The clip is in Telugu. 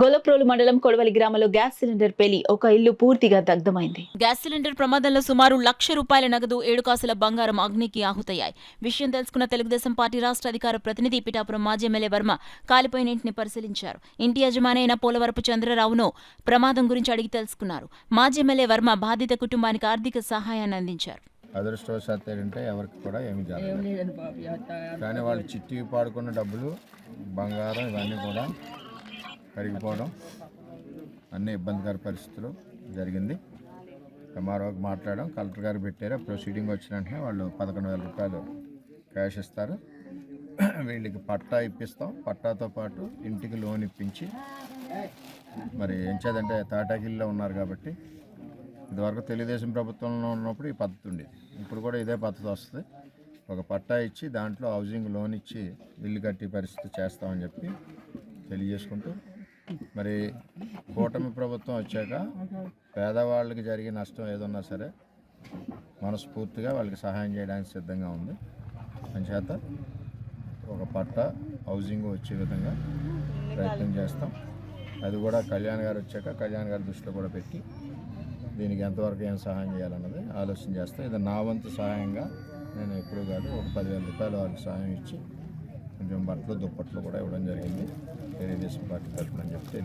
గొల్లప్రోలు మండలం కొడవలి గ్రామంలో గ్యాస్ సిలిండర్ పేలి ఒక ఇల్లు పూర్తిగా దగ్ధమైంది. గ్యాస్ సిలిండర్ ప్రమాదంలో సుమారు ₹1,00,000 నగదు 7 కాసుల బంగారం అగ్నికి ఆహుతయ్యాయి. విషయం తెలుసుకున్న తెలుగుదేశం పార్టీ రాష్ట్ర అధికార ప్రతినిధి పిఠాపురం మాజీ ఎమ్మెల్యే వర్మ కాలిపోయిన ఇంటిని పరిశీలించారు. ఇంటి యజమాని అయిన పోలవరపు చంద్రరావును ప్రమాదం గురించి అడిగి తెలుసుకున్నారు. మాజీ ఎమ్మెల్యే వర్మ బాధిత కుటుంబానికి ఆర్థిక సహాయాన్ని అందించారు. అదృష్టవశాత్తు ఏంటంటే ఎవరికి కూడా ఏమి జరగలేదు, కానీ వాళ్ళు చిట్టికి పాడుకున్న డబ్బులు, బంగారం ఇవన్నీ కూడా కరిగిపోవడం అన్ని ఇబ్బందికర పరిస్థితులు జరిగింది. ఎంఆర్ఓకి మాట్లాడడం, కలెక్టర్ గారు పెట్టారు. ప్రొసీడింగ్ వచ్చిన వెంటనే వాళ్ళు ₹11,000 క్యాష్ ఇస్తారు. వీళ్ళకి పట్టా ఇప్పిస్తాం. పట్టాతో పాటు ఇంటికి లోన్ ఇప్పించి, మరి ఏం చేద్దంటే తాటాకిల్లో ఉన్నారు కాబట్టి ఇదివరకు తెలుగుదేశం ప్రభుత్వంలో ఉన్నప్పుడు ఈ పద్ధతి ఉండేది. ఇప్పుడు కూడా ఇదే పద్ధతి వస్తుంది. ఒక పట్టా ఇచ్చి దాంట్లో హౌసింగ్ లోన్ ఇచ్చి ఇల్లు కట్టే పరిస్థితి చేస్తామని చెప్పి తెలియజేసుకుంటూ, మరి కూటమి ప్రభుత్వం వచ్చాక పేదవాళ్ళకి జరిగే నష్టం ఏదన్నా సరే మనస్ఫూర్తిగా వాళ్ళకి సహాయం చేయడానికి సిద్ధంగా ఉంది. అంచేత ఒక పట్టా హౌసింగ్ వచ్చే విధంగా ప్రయత్నం చేస్తాం. అది కూడా కళ్యాణ్ గారు వచ్చాక కళ్యాణ్ గారి దృష్టిలో కూడా పెట్టి దీనికి ఎంతవరకు ఏం సహాయం చేయాలన్నది ఆలోచన చేస్తాం. ఇది నా వంతు సహాయంగా నేను ఎప్పుడు కాదు ఒక ₹10,000 వాళ్ళకి సహాయం ఇచ్చి కొంచెం బట్టలు దుప్పట్లు కూడా ఇవ్వడం జరిగింది తెలుగుదేశం పార్టీ తరఫున అని చెప్తే